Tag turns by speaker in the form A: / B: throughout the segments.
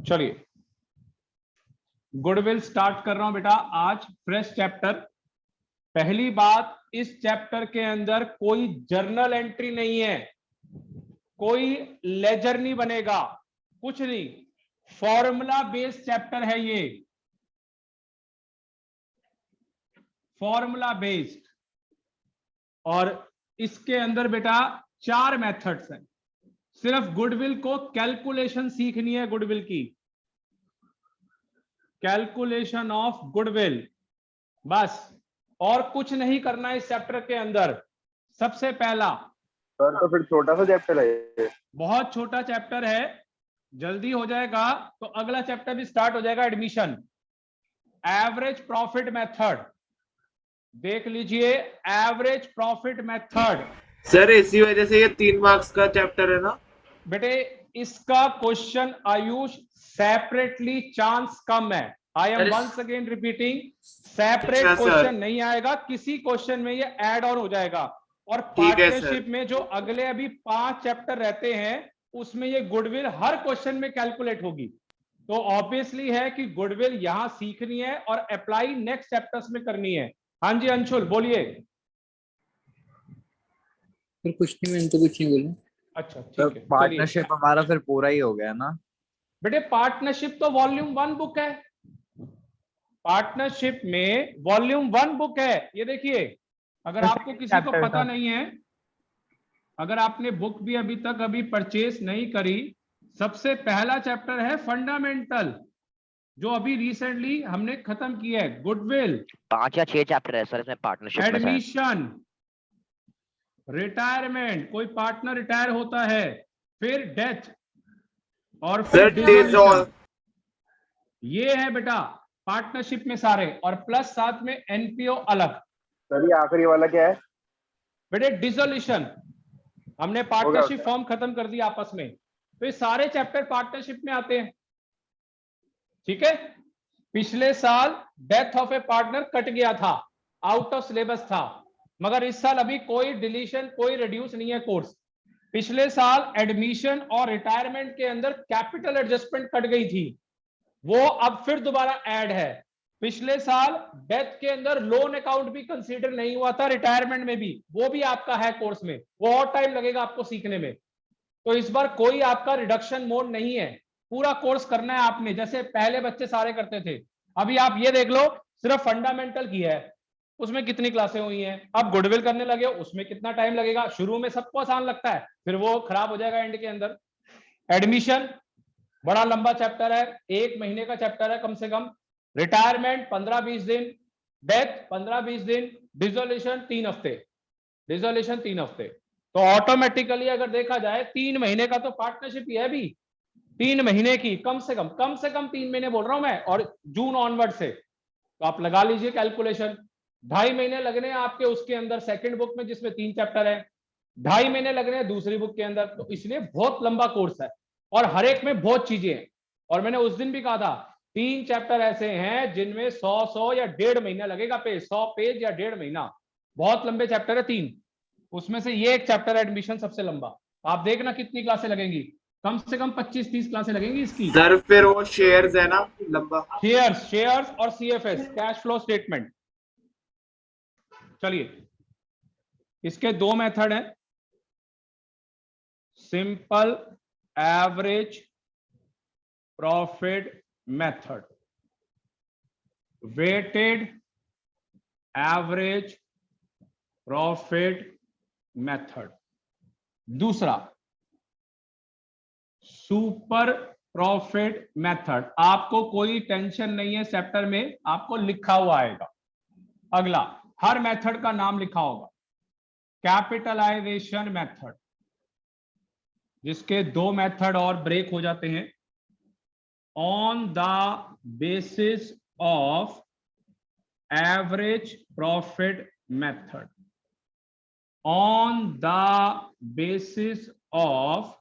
A: चलिए goodwill start कर रहा हूं बेटा आज फ्रेश चैप्टर। पहली बात, इस चैप्टर के अंदर कोई जर्नल एंट्री नहीं है, कोई लेजर नहीं बनेगा, कुछ नहीं। फॉर्मूला बेस्ड चैप्टर है ये, फॉर्मूला बेस्ड। और इसके अंदर बेटा 4 मेथड्स हैं। सिर्फ गुडविल को कैलकुलेशन सीखनी है, गुडविल की कैलकुलेशन ऑफ गुडविल, बस और कुछ नहीं करना इस चैप्टर के अंदर। सबसे पहला
B: सर तो फिर छोटा सा चैप्टर है,
A: बहुत छोटा चैप्टर है, जल्दी हो जाएगा तो अगला चैप्टर भी स्टार्ट हो जाएगा, एडमिशन। एवरेज प्रॉफिट मेथड देख लीजिए, एवरेज प्रॉफिट मेथड।
C: सर इसी वजह से ये 3 मार्क्स का चैप्टर है ना
A: बेटे इसका क्वेश्चन आयुष सेपरेटली चांस कम है। I am once again repeating, separate question नहीं आएगा, किसी क्वेश्चन में ये ऐड ऑन हो जाएगा। और पार्टनरशिप में जो अगले अभी 5 चैप्टर रहते हैं उसमें ये गुडविल हर क्वेश्चन में कैलकुलेट होगी। तो ऑब्वियसली है कि गुडविल यहां सीखनी है और अप्लाई नेक्स्ट चैप्टर्स में करनी है। हाँ जी अंशुल बोलिए।
D: फिर कुछ नहीं, मैंने तो कुछ नहीं बोला।
A: अच्छा ठीक है,
D: पार्टनरशिप हमारा फिर पूरा ही हो गया ना
A: बेटे। पार्टनरशिप तो वॉल्यूम 1 बुक है, पार्टनरशिप में वॉल्यूम 1 बुक है। ये देखिए, अगर आपको किसी को पता नहीं है, अगर आपने बुक भी अभी तक परचेस नहीं करी, सबसे पहला चैप्टर है फंडामेंटल, जो अभी रिसेंटली हमने खत्म किया है। गुडविल
E: 5 या 6 चैप्टर है सर इसमें पार्टनरशिप में।
A: एडमिशन, रिटायरमेंट, कोई पार्टनर रिटायर होता है, फिर डेथ, और फिर डिसोल्यूशन। ये है बेटा पार्टनरशिप में सारे, और प्लस साथ में एनपीओ अलग।
B: सर ये आखिरी वाला क्या है
A: बेटे? डिसोल्यूशन। हमने पार्टनरशिप फॉर्म खत्म कर दिया आपस में, तो ये सारे चैप्टर पार्टनरशिप में आते हैं, ठीक है। पिछले साल death of A partner cut गया था, आउट ऑफ सिलेबस था, मगर इस साल अभी कोई डिलीशन, कोई रिड्यूस नहीं है कोर्स। पिछले साल एडमिशन और रिटायरमेंट के अंदर कैपिटल एडजस्टमेंट कट गई थी, वो अब फिर दोबारा ऐड है। पिछले साल डेथ के अंदर लोन अकाउंट भी कंसीडर नहीं हुआ था, रिटायरमेंट में भी, वो भी आपका है कोर्स में, वो और टाइम लगेगा आपको सीखने में। तो इस बार कोई आपका रिडक्शन मोड नहीं है, पूरा कोर्स करना है आपने, जैसे पहले बच्चे सारे करते थे। अभी आप ये देख लो, सिर्फ फंडामेंटल की है, उसमें कितनी क्लासें हुई हैं। अब गुडविल करने लगे, उसमें कितना टाइम लगेगा। शुरू में सबको आसान लगता है, फिर वो खराब हो जाएगा एंड के अंदर। एडमिशन बड़ा लंबा चैप्टर है, 1 महीने का चैप्टर है कम से कम। रिटायरमेंट 15-20 दिन, डेथ 15-20 दिन, डिसोल्यूशन 3 हफ्ते, डिसोल्यूशन 3 हफ्ते। तो ऑटोमेटिकली अगर देखा जाए 3 महीने का तो पार्टनरशिप ही है, भी 3 महीने की, कम से कम 3 महीने बोल रहा हूं मैं, और जून ऑनवर्ड से। तो आप लगा लीजिए कैलकुलेशन, 2.5 महीने लगने हैं आपके उसके अंदर सेकंड बुक में, जिसमें 3 चैप्टर है, 2.5 महीने लगने हैं दूसरी बुक के अंदर। तो इसलिए बहुत लंबा कोर्स है और हर एक में बहुत चीजें हैं। और मैंने उस दिन भी कहा था 3 चैप्टर ऐसे हैं जिनमें 100 या 1.5 महीना लगेगा पेज, 100 पेज या 1.5 महीना, बहुत लंबे चैप्टर है 3। उसमें से ये एक चैप्टर एडमिशन सबसे लंबा। आप देखना कितनी क्लासें लगेंगी, कम से कम 25-30 क्लासें लगेंगी इसकी।
C: सर फिर वो शेयर्स है ना लंबा,
A: शेयर्स और सीएफएस, कैश फ्लो स्टेटमेंट। चलिए, इसके 2 मेथड हैं, simple average profit method, weighted average profit method. दूसरा सुपर प्रॉफिट मेथड। आपको कोई टेंशन नहीं है, चैप्टर में आपको लिखा हुआ आएगा, अगला हर मेथड का नाम लिखा होगा। कैपिटलाइजेशन मेथड, जिसके 2 मेथड और ब्रेक हो जाते हैं। On the basis of average profit method, on the basis of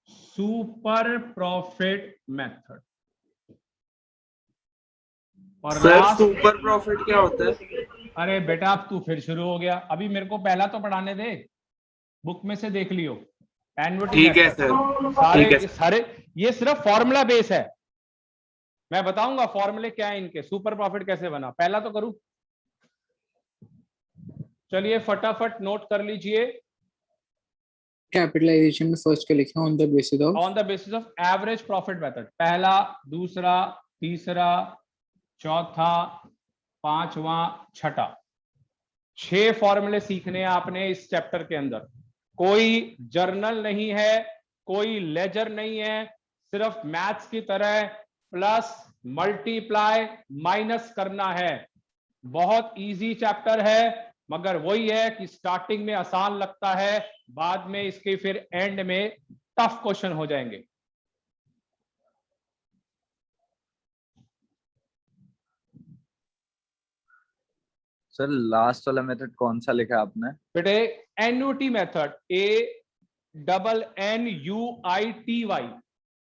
A: super profit method. और
C: सर सुपर प्रॉफिट क्या होता है?
A: अरे बेटा अब तू फिर शुरू हो गया, अभी मेरे को पहला तो पढ़ाने दे, बुक में से देख लियो।
C: ठीक है सर,
A: सारे ये सिर्फ फॉर्मूला बेस है, मैं बताऊंगा फॉर्मूले क्या है इनके, सुपर प्रॉफिट कैसे बना, पहला तो करूं। चलिए फटाफट नोट कर लीजिए।
D: कैपिटलाइजेशन में फर्स्ट क्या लिखा, on the basis of
A: on the basis of average profit method, पहला, दूसरा, तीसरा, चौथा, पांचवा, छठा, 6 फॉर्मूले सीखने हैं आपने इस चैप्टर के अंदर। कोई जर्नल नहीं है, कोई लेजर नहीं है, सिर्फ मैथ्स की तरह प्लस मल्टीप्लाई माइनस करना है। बहुत इजी चैप्टर है, मगर वही है कि स्टार्टिंग में आसान लगता है, बाद में इसके फिर एंड में टफ क्वेश्चन हो जाएंगे।
D: सर लास्ट वाला मेथड कौन सा लिखा आपने?
A: बेटे annuity method, ANNUITY,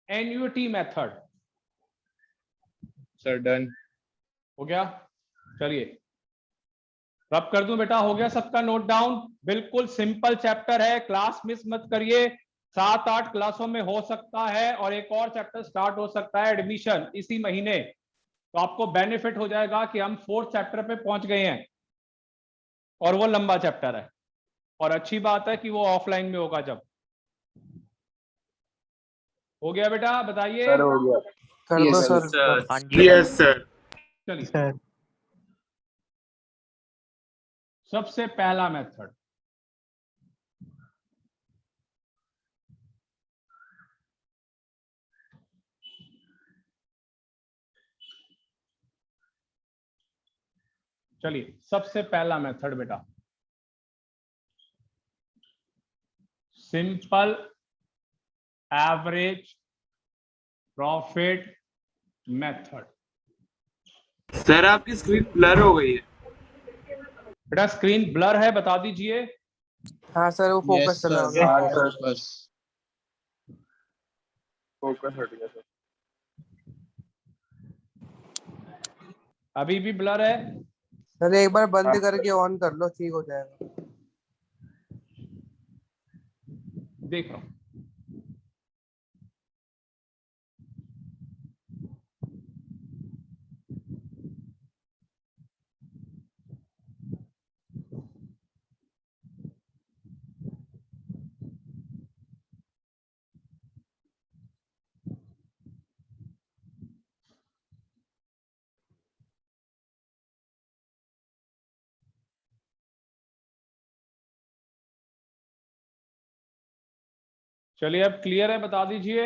A: annuity method. Sir done हो गया। चलिए रब कर दूं बेटा, हो गया सबका नोट डाउन? बिल्कुल सिंपल चैप्टर है, क्लास मिस मत करिए। 7-8 क्लासों में हो सकता है, और एक और चैप्टर स्टार्ट हो सकता है एडमिशन इसी महीने, तो आपको बेनिफिट हो जाएगा कि हम 4th चैप्टर पे पहुंच गए हैं, और वो लंबा चैप्टर है। और अच्छी बात है कि वो ऑफलाइन में होगा जब। हो गया बेटा, बताइए।
B: सर हो गया।
F: कर दो
B: Yes,
F: सर।
E: हाँ जी
C: यस सर।
A: चलिए
F: सर
A: सबसे पहला मेथड, चलिए सबसे पहला मेथड बेटा, simple average profit method.
C: Sir आपकी स्क्रीन ब्लर हो गई है।
A: बेटा स्क्रीन ब्लर है, बता दीजिए।
F: हाँ सर, वो फोकस चला गया।
B: हाँ सर, फोकस हट गया सर।
A: अभी भी ब्लर है?
F: सर एक बार बंद
B: हाँ,
F: करके ऑन कर लो, ठीक हो जाएगा।
A: देख रहा हूं। चलिए अब क्लियर है, बता दीजिए।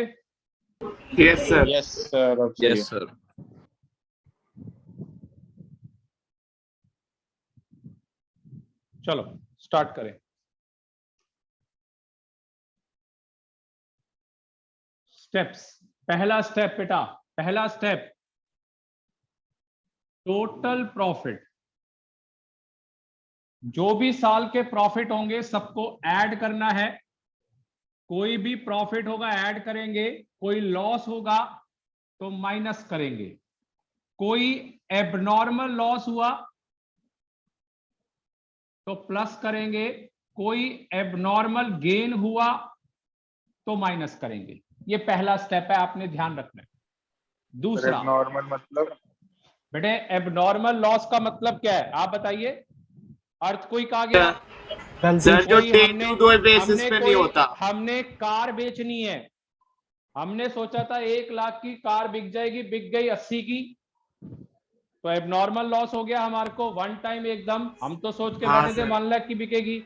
C: Yes sir.
B: यस सर, अब सही है।
D: Yes sir.
A: चलो स्टार्ट करें। स्टेप्स, पहला स्टेप बेटा, पहला स्टेप टोटल प्रॉफिट। जो भी साल के प्रॉफिट होंगे सबको ऐड करना है। कोई भी प्रॉफिट होगा ऐड करेंगे, कोई लॉस होगा तो माइनस करेंगे। कोई एबनॉर्मल लॉस हुआ तो प्लस करेंगे, कोई एबनॉर्मल गेन हुआ तो माइनस करेंगे। ये पहला स्टेप है, आपने ध्यान रखना है। दूसरा
B: नॉर्मल मतलब?
A: बेटे एबनॉर्मल लॉस का मतलब क्या है, आप बताइए। अर्थ कोई कहा गया?
C: सर जो
A: कोई
C: डे
A: हमने
C: टू डे बेसिस
A: हमने
C: पे नहीं
A: कोई
C: होता।
A: हमने कार बेचनी है, हमने सोचा था 1 लाख की कार बिक जाएगी, बिक गई 80 की, तो एबनॉर्मल लॉस हो गया हमारे को वन टाइम एकदम। हम तो सोच के
C: हाँ
A: बैठे थे
C: सर।
A: 1 लाख की बिकेगी।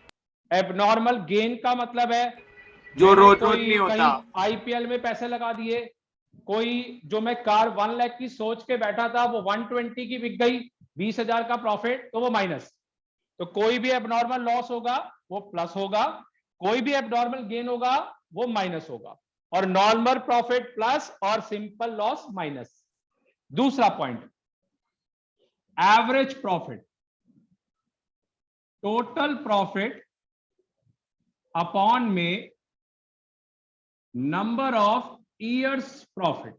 A: एबनॉर्मल गेन का मतलब है
C: जो
A: मैंने
C: रोज रोज
A: कोई
C: नहीं होता।
A: कहीं आईपीएल में पैसे लगा दिए, कोई जो मैं कार 1 लाख की सोच के बैठा था वो 120 की बिक गई, 20,000 का प्रॉफिट, तो वो माइनस। तो कोई भी एबनॉर्मल लॉस होगा वो प्लस होगा, कोई भी एबनॉर्मल गेन होगा वो माइनस होगा, और नॉर्मल प्रॉफिट प्लस और सिंपल लॉस माइनस। दूसरा point average profit, total profit upon में नंबर ऑफ ईयर्स प्रॉफिट।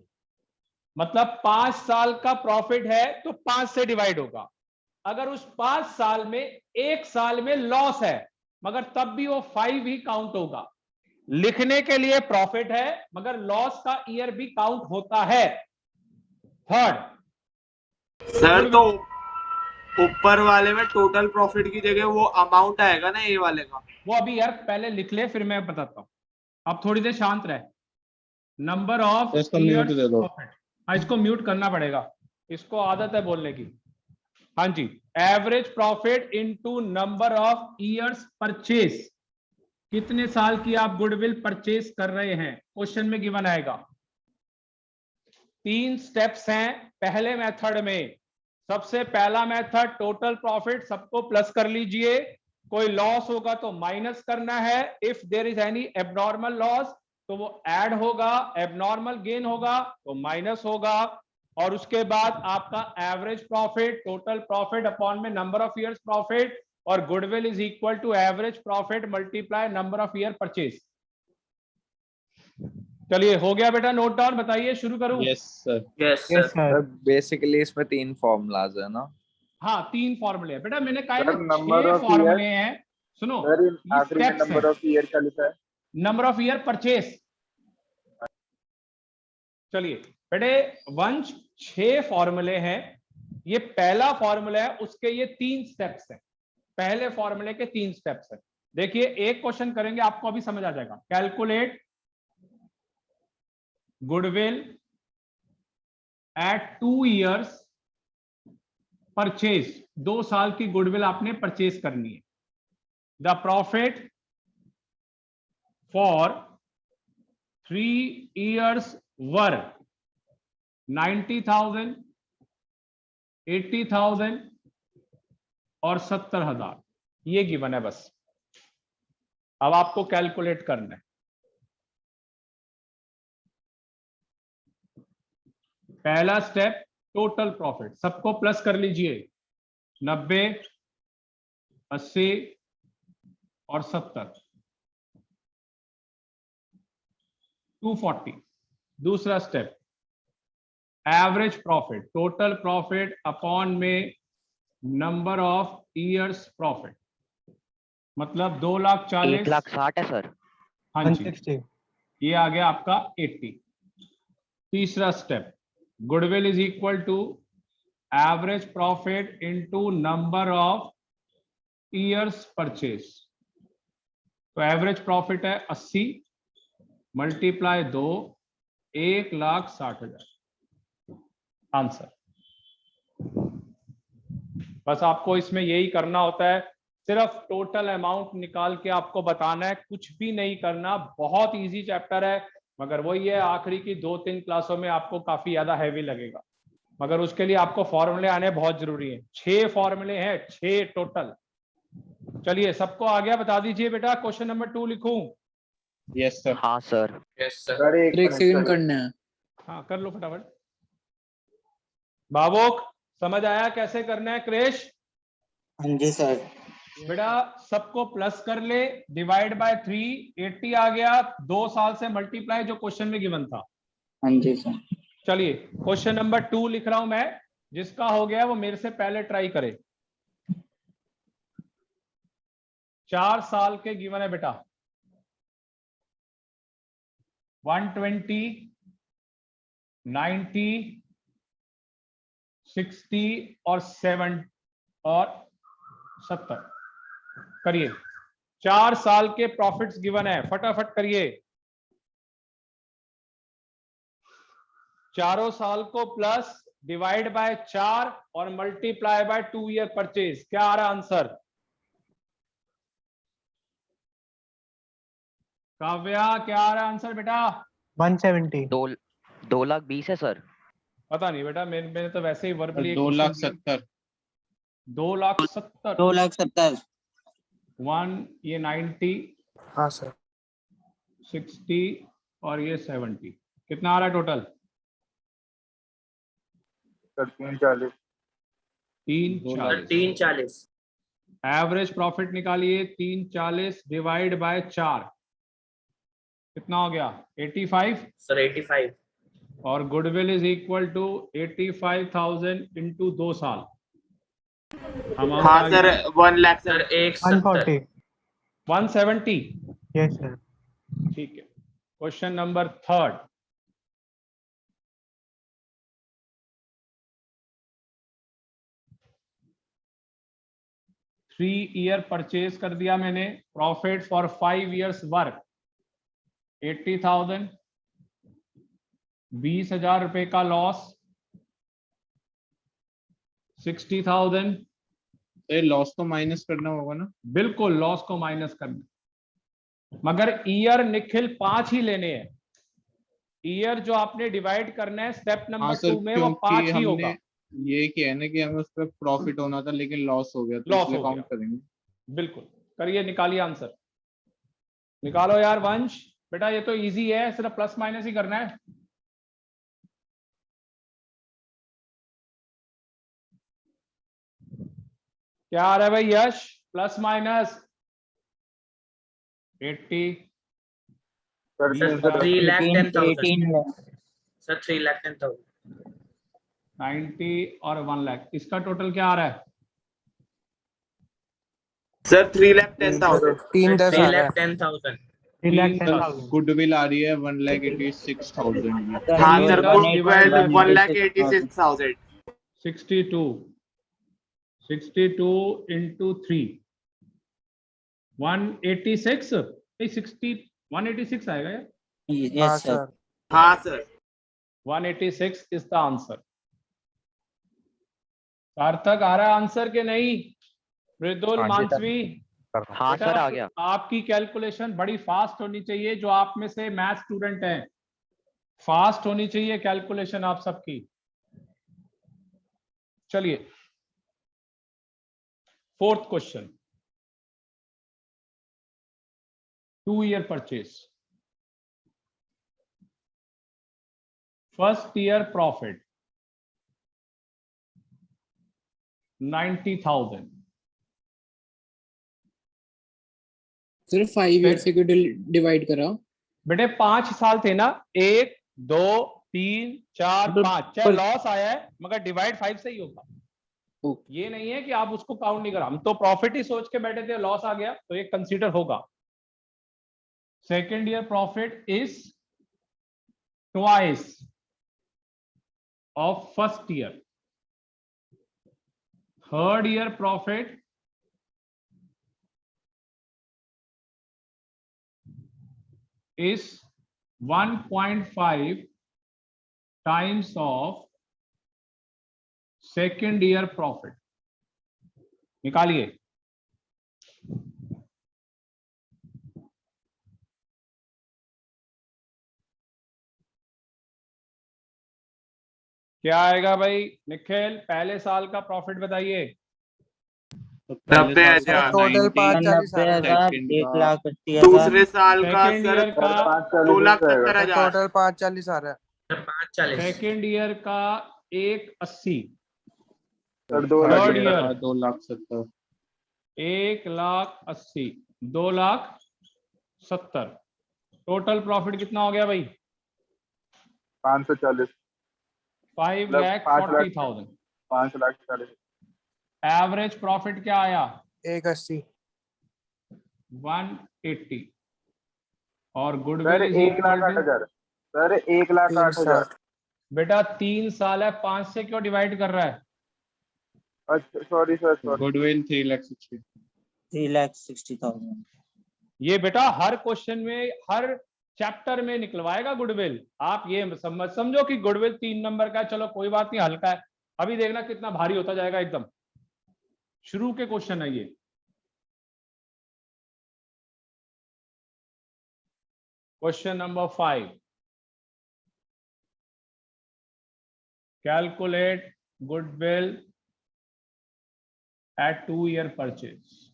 A: मतलब 5 साल का प्रॉफिट है तो 5 से डिवाइड होगा। अगर उस 5 साल में 1 साल में लॉस है मगर तब भी वो 5 ही काउंट होगा। लिखने के लिए प्रॉफिट है मगर लॉस का ईयर भी काउंट होता है। थर्ड
C: सर तो ऊपर वाले में टोटल प्रॉफिट की जगह वो अमाउंट आएगा ना, ए वाले का।
A: वो अभी यार पहले लिख ले, फिर मैं बताता हूँ। अब थोड़ी देर शांत रहे। नंबर ऑफ
B: इसको म्यूट
A: ईयर्स
B: दे दो।
A: प्रॉफिट। हाँ, इसको म्यूट करना पड़ेगा, इसको आदत है बोलने की। हाँ जी, average profit into number of years purchase. कितने साल की आप गुडविल परचेज कर रहे हैं, क्वेश्चन में गिवन आएगा। 3 स्टेप्स हैं पहले मेथड में। सबसे पहला मेथड टोटल प्रॉफिट, सबको प्लस कर लीजिए। कोई लॉस होगा तो माइनस करना है। If there is any abnormal loss तो वो ऐड होगा, एबनॉर्मल गेन होगा तो माइनस होगा। और उसके बाद आपका average profit, total profit upon में नंबर ऑफ ईयर्स प्रॉफिट, और goodwill is equal to average profit multiply number of year purchase. चलिए, हो गया बेटा नोट डाउन? बताइए, शुरू करूं?
B: Yes sir.
C: Yes
F: yes
C: sir.
F: Sir.
D: Basically इसमें 3 फॉर्मूलाज है ना?
A: हाँ, 3 फॉर्मूले हैं बेटा, मैंने कहा
B: सर,
A: ना
B: number
A: 6
B: of
A: फॉर्मूले
B: years-
A: हैं। सुनो,
B: सर
A: ये
B: आखिरी में
A: steps
B: नंबर
A: हैं।
B: ऑफ ईयर का लिखा है।
A: Number of year purchase. चलिए बेटे, वंश 6 फॉर्मूले हैं। ये पहला फॉर्मूला है, उसके ये 3 स्टेप्स हैं। पहले फॉर्मूले के 3 स्टेप्स हैं। देखिए, एक क्वेश्चन करेंगे, आपको अभी समझ आ जाएगा। कैलकुलेट गुडविल एट 2 years परचेज। 2 साल की गुडविल आपने परचेज करनी है। The profit for 3 years were 90,000, 80,000 और 70,000। ये गिवन है बस। अब आपको कैलकुलेट करना है। पहला स्टेप, टोटल प्रॉफिट, सबको प्लस कर लीजिए। 90, 80 और 70, 240। दूसरा step, average profit, total profit upon में नंबर ऑफ ईयर्स प्रॉफिट, मतलब 2,40,000।
E: 1,60,000 है सर।
A: हाँ जी,
F: 160।
A: ये आ गया आपका 80। तीसरा step, goodwill is equal to average profit into number of years purchase. तो एवरेज प्रॉफिट है 80 मल्टीप्लाई 2, 1,60,000 आंसर। बस आपको इसमें यही करना होता है, सिर्फ टोटल अमाउंट निकाल के आपको बताना है, कुछ भी नहीं करना। बहुत इजी चैप्टर है, मगर वही है, आखिरी की 2-3 क्लासों में आपको काफी ज्यादा हैवी लगेगा, मगर उसके लिए आपको फॉर्मूले आने बहुत जरूरी है। 6 फॉर्मूले हैं, 6 टोटल। चलिए, सबको आ गया? बता दीजिए बेटा। क्वेश्चन नंबर 2 लिखूं?
B: Yes sir.
E: हाँ सर।
C: Yes sir.
B: सर एक
F: एक
B: मिनट
F: सेकंड
B: सर।
F: करना है।
A: हाँ, कर लो फटाफट। भावुक, समझ आया कैसे करना है? क्रेश?
F: हाँ जी सर।
A: बेटा, सबको प्लस कर ले, डिवाइड बाय 3, 80 आ गया। 2 साल से मल्टीप्लाई, जो क्वेश्चन में गिवन था।
F: हाँ जी सर।
A: चलिए, क्वेश्चन नंबर 2 लिख रहा हूं मैं। जिसका हो गया वो मेरे से पहले ट्राई करे। 4 साल के गिवन है बेटा। 120, 90, 60 और 7 और 70 करिए। 4 साल के प्रॉफिट्स गिवन है, फटाफट करिए। चारों साल को प्लस, डिवाइड बाय 4 और मल्टीप्लाई बाय 2 ईयर परचेज। क्या आ रहा आंसर? काव्या, क्या आ रहा आंसर बेटा?
F: 170।
E: 2,20,000 है सर।
A: पता नहीं बेटा, मैंने तो वैसे ही वर्बली
B: 2,70,000।
A: 2,70,000।
F: 2,70,000।
A: 1 ये 90,
F: हाँ सर।
A: 60 और ये 70। कितना आ रहा है टोटल?
B: सर 340।
A: 340।
C: 340।
A: एवरेज प्रॉफिट निकालिए। 340 डिवाइड बाय 4 कितना हो गया? 85।
C: सर 85।
A: और goodwill is equal to 85,000 into 2 साल।
C: हाँ sir, 1 lakh sir. 170।
A: 170।
F: Yes sir.
A: ठीक है। क्वेश्चन नंबर 3 3 ईयर परचेज कर दिया मैंने, प्रॉफिट फॉर 5 years वर्क 80,000, 20,000 रुपए का लॉस, 60,000।
B: तो लॉस को माइनस करना होगा ना?
A: बिल्कुल लॉस को माइनस करना, मगर ईयर निखिल 5 ही लेने हैं। ईयर जो आपने डिवाइड करना है स्टेप
B: हाँ
A: नंबर
B: सर,
A: 2 में वो 5
B: क्योंकि
A: ही होगा।
B: हमने ये किया है ना कि हमें उस पर प्रॉफिट होना था लेकिन लॉस हो गया, तो
A: लॉस
B: इसलिए
A: हो
B: काउंट
A: गया।
B: करेंगे।
A: बिल्कुल करिए, निकालिए आंसर, निकालो यार वंश। बेटा ये तो इजी है, सिर्फ प्लस माइनस ही करना है। क्या आ रहा है भाई यश? प्लस माइनस 80,
B: सर
G: 3,10,000 सर 3,10,000
A: 90 और 1 लाख, इसका टोटल क्या आ रहा है?
C: सर 3,10,000।
G: 3,10,000
F: 3,10,000
B: गुडविल आ रही है 1,86,000।
C: हाँ sir,
A: Divided
C: goodwill
A: by
C: 1,86,000।
A: 62 into 3 186 नहीं 60 186 आएगा यार।
G: यस सर
C: हाँ सर
A: 186 इज द आंसर। सार्थक आ रहा है आंसर के नहीं? मृदुल, मानसवी,
E: हाँ सर आ गया।
A: आपकी कैलकुलेशन बड़ी फास्ट होनी चाहिए। जो आप में से मैथ स्टूडेंट हैं, फास्ट होनी चाहिए कैलकुलेशन आप सबकी। चलिए 4th question, 2 year purchase, first year profit 90,000,
H: सिर्फ 5 ईयर से क्यों डिवाइड करा?
A: बेटे 5 साल थे ना, 1 2 3 4 5, चाहे लॉस आया है मगर डिवाइड 5 से ही होगा। ये नहीं है कि आप उसको काउंट नहीं करा, हम तो प्रॉफिट ही सोच के बैठे थे, लॉस आ गया तो ये कंसीडर होगा। Second year profit is twice of first year, third year profit is 1.5 times of second year profit। निकालिए। क्या आएगा भाई निखिल? पहले साल का प्रॉफिट बताइए।
C: 90,000।
F: टोटल
G: 90,000 1,80,000
C: दूसरे साल का
A: सेकेंड
C: सर
A: ईयर का
C: 2,70,000।
F: टोटल 540 आ रहा है।
G: 5,40
A: सेकेंड ईयर का 180,
B: sir
A: third year
B: 2,70,000।
A: 1,80,000, 2,70,000, total profit कितना हो गया भाई?
B: 540,
A: 5,40,000।
B: 5,40,000।
A: एवरेज प्रॉफिट क्या आया?
F: 180
A: 180 और
B: सर
A: गुडविल
B: 1,08,000। सर 1,08,000।
A: बेटा 3 साल है, 5 से क्यों डिवाइड कर रहा है?
B: अच्छा सॉरी सर, सॉरी। गुडविल 3,60,000।
G: 3,60,000
A: ये बेटा हर क्वेश्चन में, हर चैप्टर में निकलवाएगा गुडविल। आप ये समझो कि गुडविल 3 नंबर का है, चलो कोई बात नहीं, हल्का है। अभी देखना कितना भारी होता जाएगा एकदम। शुरू के क्वेश्चन है ये। Question number 5, calculate goodwill at 2 year purchase।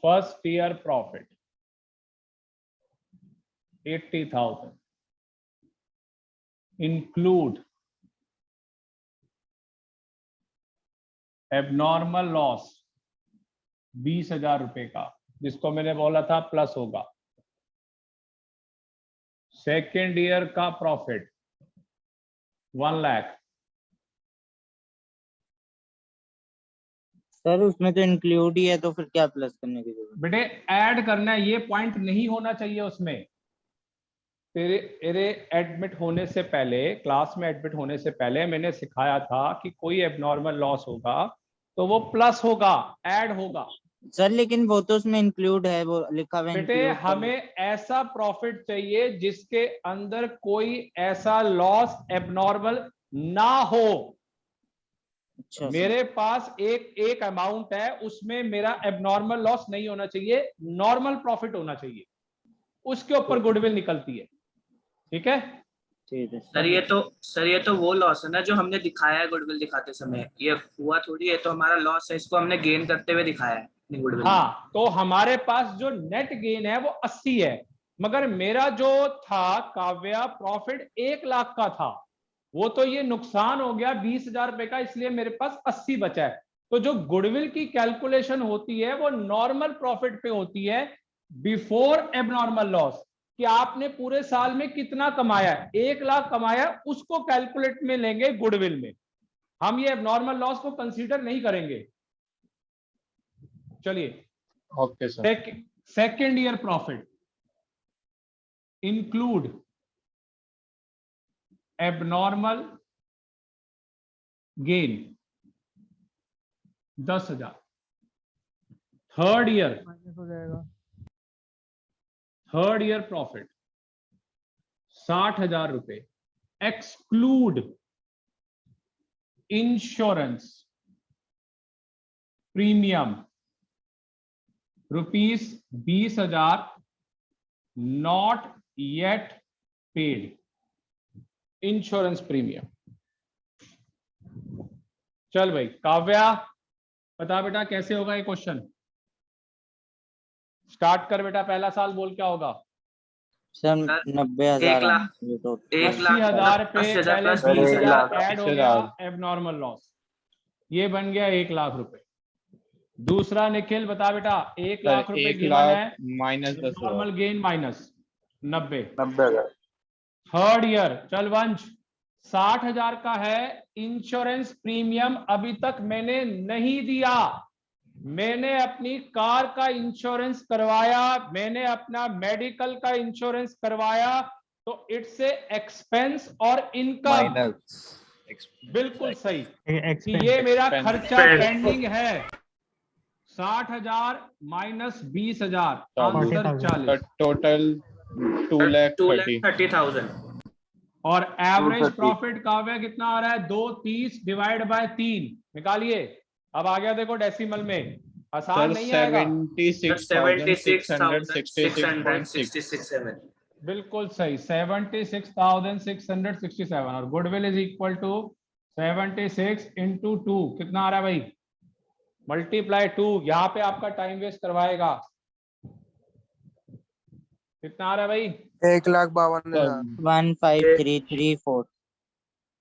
A: First year profit 80,000, include abnormal loss 20,000 रुपए का, जिसको मैंने बोला था प्लस होगा। सेकेंड ईयर का प्रॉफिट 1 लाख।
G: सर उसमें तो इंक्लूड ही है, तो फिर क्या प्लस करने की जरूरत?
A: बेटे ऐड करना है, ये पॉइंट नहीं होना चाहिए उसमें। तेरे एडमिट होने से पहले, क्लास में एडमिट होने से पहले मैंने सिखाया था कि कोई एबनॉर्मल लॉस होगा तो वो प्लस होगा, ऐड होगा।
G: सर लेकिन वो तो उसमें इंक्लूड है, वो लिखा हुआ है
A: बेटे
G: include कर-
A: हमें ऐसा प्रॉफिट चाहिए जिसके अंदर कोई ऐसा लॉस एबनॉर्मल ना हो।
G: अच्छा सर।
A: मेरे पास एक अमाउंट है, उसमें मेरा एबनॉर्मल लॉस नहीं होना चाहिए, नॉर्मल प्रॉफिट होना चाहिए, उसके ऊपर गुडविल निकलती है। ठीक है
G: ठीक है
I: सर ये तो वो लॉस है ना जो हमने दिखाया है गुडविल दिखाते समय, ये हुआ थोड़ी है, तो हमारा लॉस है, इसको हमने गेन करते हुए दिखाया है गुडविल।
A: हाँ, तो हमारे पास जो नेट गेन है वो 80 है, मगर मेरा जो था काव्या प्रॉफिट 1 लाख का था, वो तो ये नुकसान हो गया 20,000 रुपए का, इसलिए मेरे पास 80 बचा है। तो जो गुडविल की कैलकुलेशन होती है वो नॉर्मल प्रॉफिट पे होती है, बिफोर एबनॉर्मल लॉस, कि आपने पूरे साल में कितना कमाया है। 1 लाख कमाया, उसको कैलकुलेट में लेंगे गुडविल में, हम ये एबनॉर्मल लॉस को कंसीडर नहीं करेंगे। चलिए,
B: okay sir.
A: Second year profit include abnormal gain 10,000। Third year profit 60,000 रुपए, exclude insurance premium ₹20,000 not yet paid, insurance premium. चल भाई काव्या बता बेटा कैसे होगा ये क्वेश्चन, स्टार्ट कर बेटा, पहला साल बोल क्या होगा।
G: सर 90,000
A: 80,000 पे पहले 20,000 ऐड हो गया
B: 20,000
A: एबनॉर्मल लॉस, ये बन गया 1 लाख रुपए। दूसरा निखिल बता बेटा, 1 लाख रुपए
B: 1
A: गिवन
B: लाख
A: है,
B: minus 10,000।
A: Normal gain minus 90।
D: 90,000।
A: Third year चल वंश 60,000 का है, इंश्योरेंस प्रीमियम अभी तक मैंने नहीं दिया, मैंने अपनी कार का इंश्योरेंस करवाया, मैंने अपना मेडिकल का इंश्योरेंस करवाया, तो इट्स ए एक्सपेंस और इनकम।
D: माइनस
A: बिल्कुल सही कि ये मेरा खर्चा पेंडिंग है। 60,000 माइनस 20,000 आंसर 40,
B: टोटल 2,30,000।
I: और
A: एवरेज प्रॉफिट काव्या कितना आ रहा है, 230 डिवाइड बाय 3 निकालिए। अब आ गया देखो डेसिमल में, आसान नहीं आएगा।
I: 76,666.6
A: बिल्कुल सही, 76,667 और goodwill is equal to 76 into 2 कितना आ रहा है भाई, मल्टीप्लाई 2। यहाँ पे आपका टाइम वेस्ट करवाएगा, कितना आ रहा है भाई,
F: 1,52,000।
G: 15334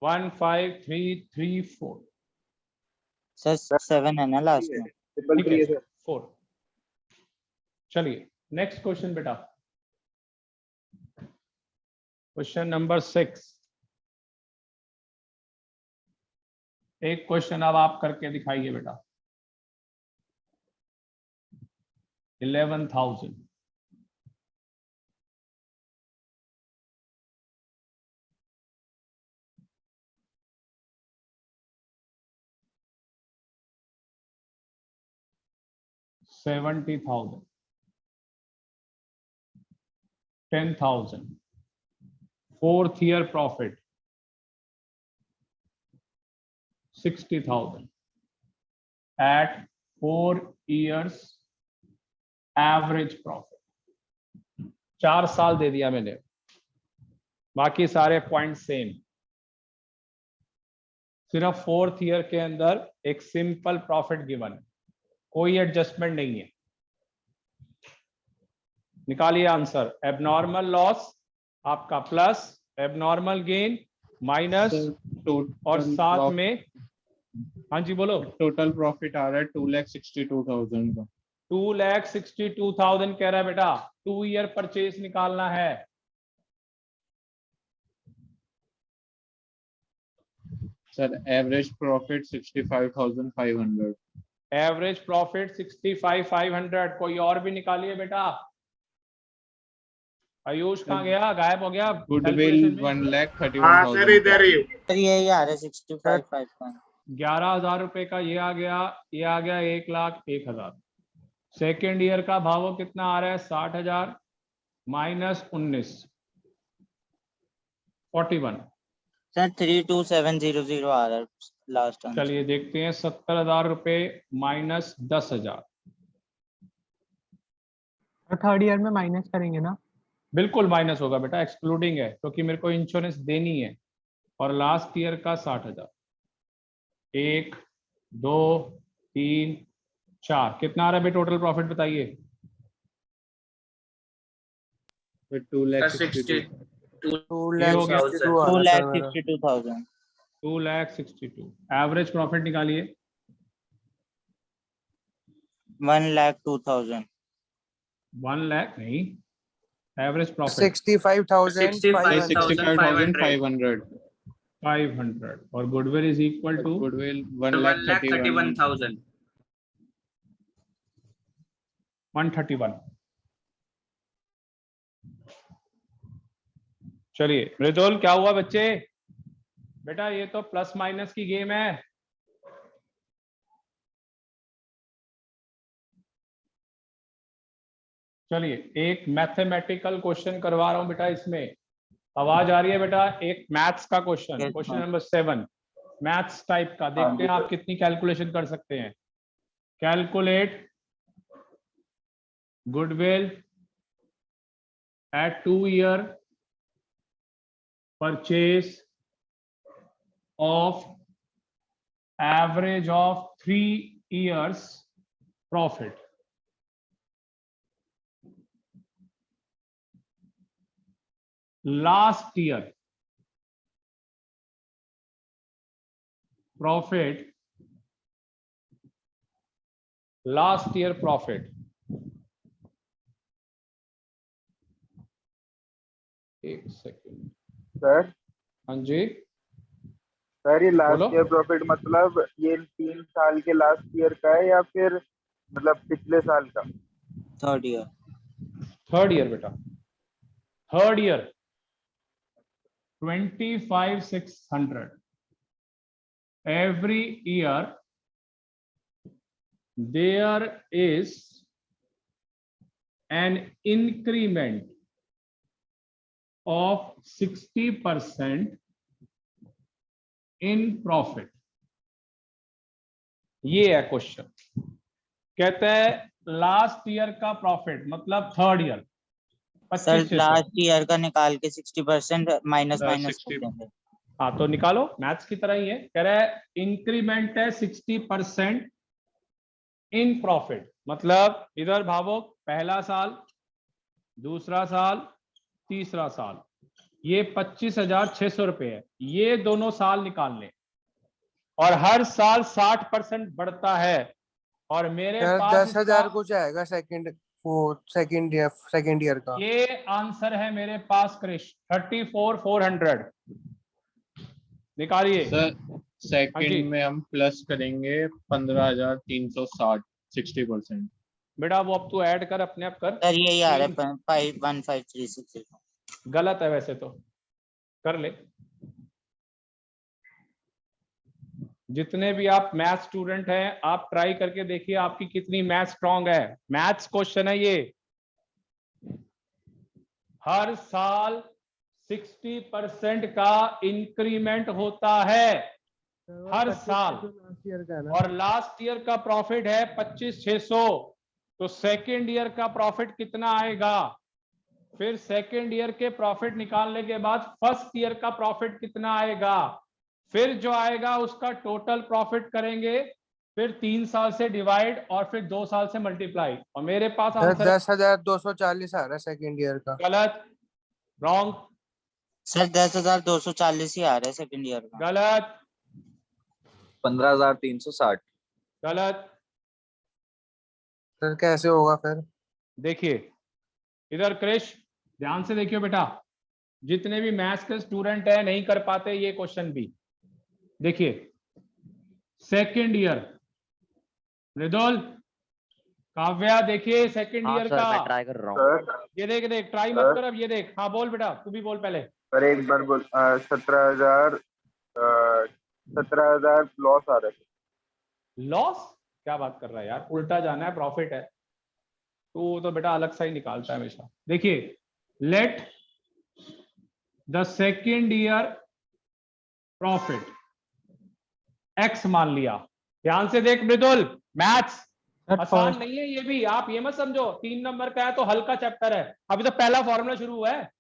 A: 15334।
G: सर 7 है ना लास्ट में।
A: ठीक है 4। चलिए नेक्स्ट क्वेश्चन बेटा, क्वेश्चन नंबर 6। एक क्वेश्चन अब आप करके दिखाइए बेटा। 11,000 70,000 10,000 4th year profit 60,000 at 4 years average profit। 4 साल दे दिया मैंने, बाकी सारे पॉइंट सेम, सिर्फ 4th ईयर के अंदर एक सिंपल प्रॉफिट गिवन है, कोई एडजस्टमेंट नहीं है। निकालिए आंसर, एबनॉर्मल लॉस आपका प्लस, एबनॉर्मल गेन माइनस, और साथ में हाँ जी बोलो,
B: टोटल प्रॉफिट आ रहा है 2,62,000 का।
A: 2,62,000 कह रहा है बेटा, 2 ईयर परचेज निकालना है।
B: Sir average profit 65,500।
A: Average profit 65,500, कोई और भी निकालिए बेटा। आयुष कहाँ गया, गायब हो गया
B: गुडविल
A: कैलकुलेशन में।
C: हाँ सर
B: 1,31,000
C: इधर ही हूँ।
G: सर यही आ रहा है 65,500।
A: 11,000 रुपए का ये आ गया, ये आ गया 1,01,000। सेकेंड ईयर का भाव कितना आ रहा है 60,000 माइनस 19 41।
G: सर 32,700 आ रहा है लास्ट आंसर।
A: चलिए देखते हैं 70,000 रुपए माइनस 10,000।
H: थर्ड ईयर में माइनस करेंगे ना?
A: बिल्कुल माइनस होगा बेटा, एक्सक्लूडिंग है क्योंकि मेरे को इंश्योरेंस देनी है। और लास्ट ईयर का 60,000, 1 2 3 4 कितना आ रहा है भाई टोटल प्रॉफिट बताइए।
B: फिर 2,62,000।
G: 2,62,000।
A: 2,62,000 एवरेज प्रॉफिट निकालिए।
G: 1,02,000।
A: 1 लाख नहीं, एवरेज प्रॉफिट
F: 65,500।
B: 65,500।
A: 500 और goodwill is equal to
B: goodwill
I: 1,31,000।
A: 131। चलिए मृदुल क्या हुआ बच्चे, बेटा ये तो प्लस माइनस की गेम है। चलिए एक मैथमेटिकल क्वेश्चन करवा रहा हूं बेटा, इसमें आवाज आ रही है बेटा। एक मैथ्स का question, question number 7 maths type का। देखते हैं आप कितनी कैलकुलेशन कर सकते हैं। Calculate goodwill at 2 year purchase of average of 3 years profit. Last year profit, last year profit, एक सेकेंड
F: सर
A: हाँ जी
F: सर ये
A: बोलो।
F: लास्ट ईयर प्रॉफिट मतलब ये 3 साल के लास्ट ईयर का है या फिर मतलब पिछले साल का?
G: Third year.
A: थर्ड ईयर बेटा, third year 25,600 every year there is an increment of 60% in profit। ये है क्वेश्चन। कहते हैं लास्ट ईयर का प्रॉफिट मतलब third year
G: sir
A: 25,600।
G: Last year का निकाल के 60% माइनस माइनस
B: 60।
A: हाँ तो निकालो, मैथ्स की तरह ही है। कह रहा है इंक्रीमेंट है 60% इन प्रॉफिट, मतलब इधर भावो पहला साल, दूसरा साल, तीसरा साल, ये 25,600 रुपए है। ये दोनों साल निकाल लें और हर साल 60% बढ़ता है। और मेरे
F: सर
A: पास
F: 10,000 कुछ आएगा सेकंड ईयर का।
A: ये आंसर है मेरे पास क्रिश 34,400 निकालिए।
B: सर
A: जी।
B: सेकंड में हम प्लस करेंगे 15,360 60%।
A: बेटा वो अब तू ऐड कर, अपने आप कर।
G: सर यही आ रहा है 5,15,360।
A: गलत है वैसे तो, कर ले। जितने भी आप मैथ स्टूडेंट हैं आप ट्राई करके देखिए आपकी कितनी मैथ स्ट्रांग है। मैथ्स क्वेश्चन है ये। हर साल 60% का इंक्रीमेंट होता है हर साल, और लास्ट ईयर का प्रॉफिट है 25,600। तो सेकेंड ईयर का प्रॉफिट कितना आएगा, फिर सेकेंड ईयर के प्रॉफिट निकालने के बाद फर्स्ट ईयर का प्रॉफिट कितना आएगा, फिर जो आएगा उसका टोटल प्रॉफिट करेंगे, फिर 3 साल से डिवाइड और फिर 2 साल से मल्टीप्लाई। और मेरे पास आंसर
F: 10,240 आ रहा है सेकंड ईयर का।
A: गलत, रॉन्ग,
G: सर 10,240 ही आ रहा है सेकंड ईयर का।
A: गलत,
D: 15,360।
A: गलत।
F: सर कैसे होगा फिर?
A: देखिए इधर क्रिश ध्यान से देखियो बेटा, जितने भी मैथ्स के स्टूडेंट हैं नहीं कर पाते ये क्वेश्चन भी। देखिए सेकेंड ईयर, मृदुल काव्या देखिए सेकंड
E: हाँ
A: ईयर
E: सर मैं
A: का,
E: ट्राई कर रहा हूँ।
F: सर
A: ये देख देख, ट्राई मत कर अब, ये देख। हाँ बोल बेटा, तू भी बोल पहले।
F: सर एक बार बोल 17,000 लॉस आ रहा है।
A: लॉस? क्या बात कर रहा है यार, उल्टा जाना है, प्रॉफिट है। तो बेटा अलग सा ही निकालता है हमेशा। देखिए, let the second year profit x मान लिया। ध्यान से देख मृदुल, मैथ्स आसान नहीं है ये भी, आप ये मत समझो 3 नंबर का है तो हल्का चैप्टर है। अभी तो पहला फॉर्मूला शुरू हुआ है,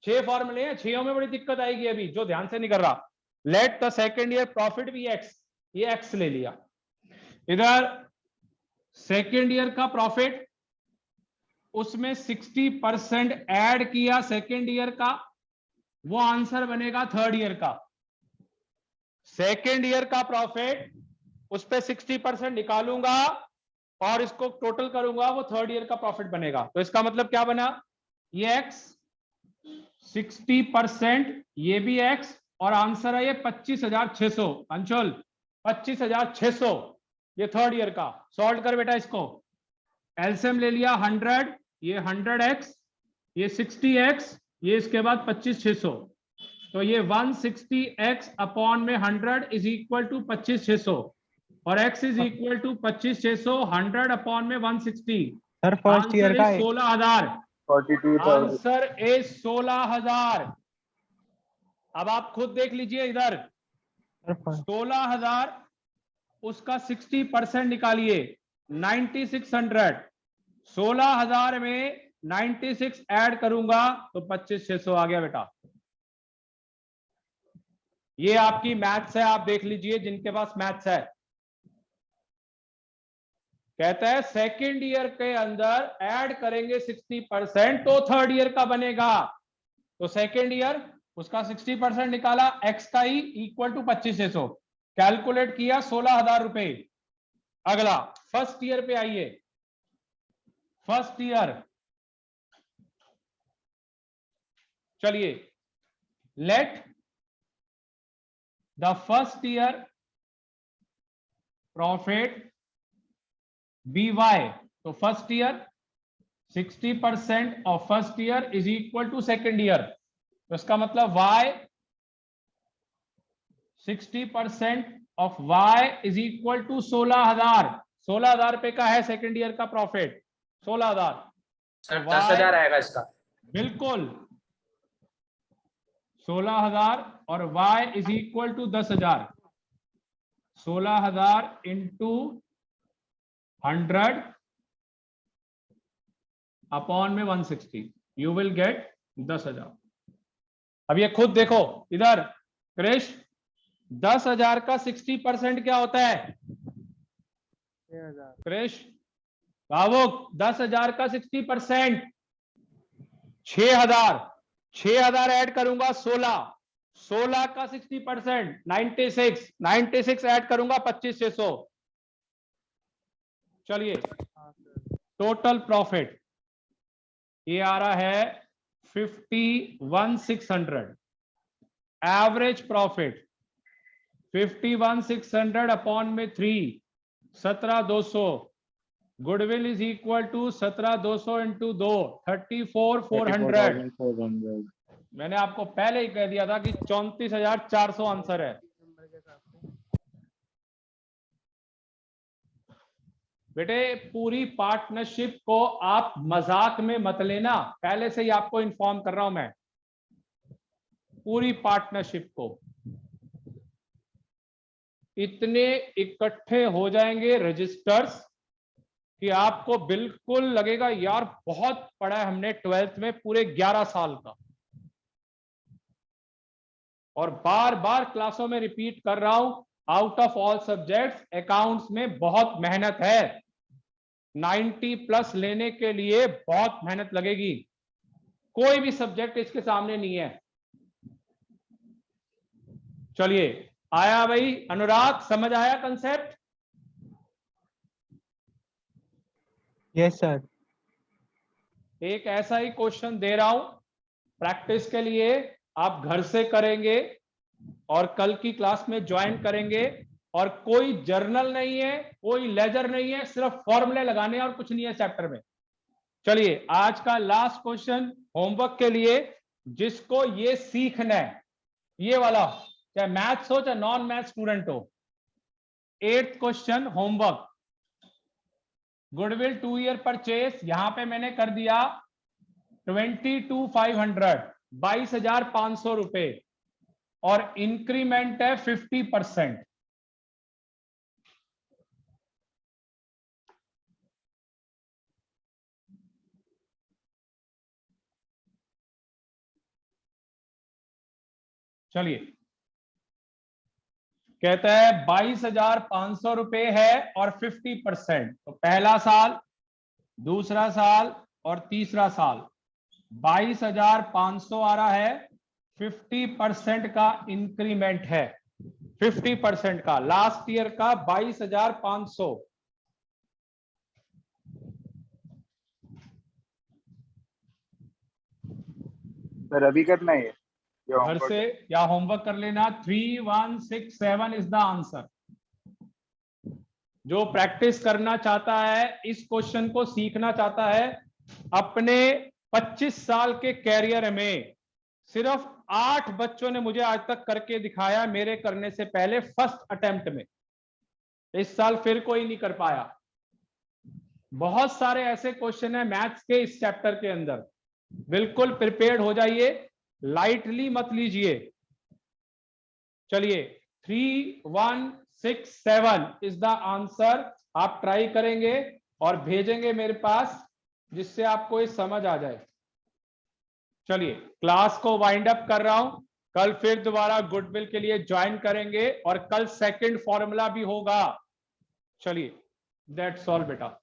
A: 6 फॉर्मूले हैं, 6 में बड़ी दिक्कत आएगी अभी, जो ध्यान से नहीं कर रहा। Let the second year profit भी एक्स, ये एक्स ले लिया। इधर सेकेंड ईयर का प्रॉफिट, उसमें 60% ऐड किया सेकेंड ईयर का, वो आंसर बनेगा थर्ड ईयर का। सेकेंड ईयर का प्रॉफिट, उस पे 60% निकालूंगा और इसको टोटल करूंगा, वो थर्ड ईयर का प्रॉफिट बनेगा। तो इसका मतलब क्या बना, ये एक्स, 60%, ये भी एक्स, और आंसर है ये 25,600। अंशुल 25,600, ये थर्ड ईयर का। सॉल्व कर बेटा इसको, एलसीएम ले लिया 100, ये 100x, ये 60x, ये इसके बाद 25,600, तो ये 160x अपॉन में 100 इज इक्वल टू 25,600, और x is equal to 25,600, 100 upon में 160।
H: सर फर्स्ट ईयर का
A: 16,000,
F: 42,000।
A: Answer is 16,000। अब आप खुद देख लीजिए इधर, 16,000, उसका 60% निकालिए, 9600। 16,000 में 96 ऐड करूंगा तो 25,600 आ गया बेटा। ये आपकी मैथ्स है, आप देख लीजिए जिनके पास मैथ्स है। कहता है सेकेंड ईयर के अंदर ऐड करेंगे 60% तो थर्ड ईयर का बनेगा। तो सेकेंड ईयर, उसका 60% निकाला, एक्स का ही इक्वल टू 25,600, कैलकुलेट किया 16,000 रुपए। अगला फर्स्ट ईयर पे आइए, फर्स्ट ईयर, चलिए, let the first year profit be y. तो first year 60% of first year is equal to second year, तो इसका मतलब y 60% of y is equal to 16,000। 16,000 रुपए का है सेकेंड ईयर का प्रॉफिट, 16,000।
I: सर 10,000 आएगा इसका।
A: बिल्कुल 16,000 और y is equal to 10,000। 16,000 into 100 upon में 160, यू विल गेट 10,000। अब ये खुद देखो इधर, क्रिश 10,000 का 60% क्या होता है? 6,000। क्रिश बाबू 10,000 का 60% 6,000, 6,000 ऐड करूंगा 16, 16 का 60% 96, 96 ऐड करूंगा 25,600। चलिए, टोटल प्रॉफिट ये आ रहा है 51,600। एवरेज प्रॉफिट 51,600 अपॉन में 3, 17,200। Goodwill is equal to 17,200 into 2, 34,400। मैंने आपको पहले ही कह दिया था कि 34,400 आंसर है। बेटे पूरी पार्टनरशिप को आप मजाक में मत लेना, पहले से ही आपको इन्फॉर्म कर रहा हूं मैं। पूरी पार्टनरशिप को इतने इकट्ठे हो जाएंगे रजिस्टर्स कि आपको बिल्कुल लगेगा यार बहुत पढ़ा है हमने 12th में पूरे 11 साल का। और बार बार क्लासों में रिपीट कर रहा हूं, out of all subjects accounts में बहुत मेहनत है। 90+ लेने के लिए बहुत मेहनत लगेगी, कोई भी सब्जेक्ट इसके सामने नहीं है। चलिए, आया भाई अनुराग, समझ आया कंसेप्ट?
H: Yes sir.
A: एक ऐसा ही क्वेश्चन दे रहा हूं प्रैक्टिस के लिए, आप घर से करेंगे और कल की क्लास में ज्वाइन करेंगे और कोई जर्नल नहीं है, कोई लेजर नहीं है, सिर्फ फॉर्मूले लगाने और कुछ नहीं है चैप्टर में। चलिए आज का लास्ट क्वेश्चन होमवर्क के लिए, जिसको ये सीखना है, ये वाला, चाहे मैथ्स हो चाहे नॉन मैथ स्टूडेंट हो। 8th question homework, goodwill 2 year purchase, यहां पे मैंने कर दिया 22,500, 22,500 रुपए, और इंक्रीमेंट है 50%। चलिए, कहता है 22,500 रुपए है और 50%, तो पहला साल, दूसरा साल और तीसरा साल 22,500 आ रहा है, 50% का इंक्रीमेंट है, 50% का, लास्ट ईयर का 22,500।
F: सर अभी करना है ये
A: घर से या होमवर्क कर लेना। 3167 इज द आंसर। जो प्रैक्टिस करना चाहता है, इस क्वेश्चन को सीखना चाहता है, अपने 25 साल के कैरियर में सिर्फ 8 बच्चों ने मुझे आज तक करके दिखाया, मेरे करने से पहले फर्स्ट अटेम्प्ट में। इस साल फिर कोई नहीं कर पाया। बहुत सारे ऐसे क्वेश्चन है मैथ्स के इस चैप्टर के अंदर, बिल्कुल प्रिपेयर्ड हो जाइए, लाइटली मत लीजिए। चलिए, 3167 इज द आंसर। आप ट्राई करेंगे और भेजेंगे मेरे पास, जिससे आपको ये समझ आ जाए। चलिए, क्लास को वाइंड अप कर रहा हूं। कल फिर दोबारा गुडविल के लिए ज्वाइन करेंगे और कल सेकंड फॉर्मूला भी होगा। चलिए, दैट्स ऑल बेटा।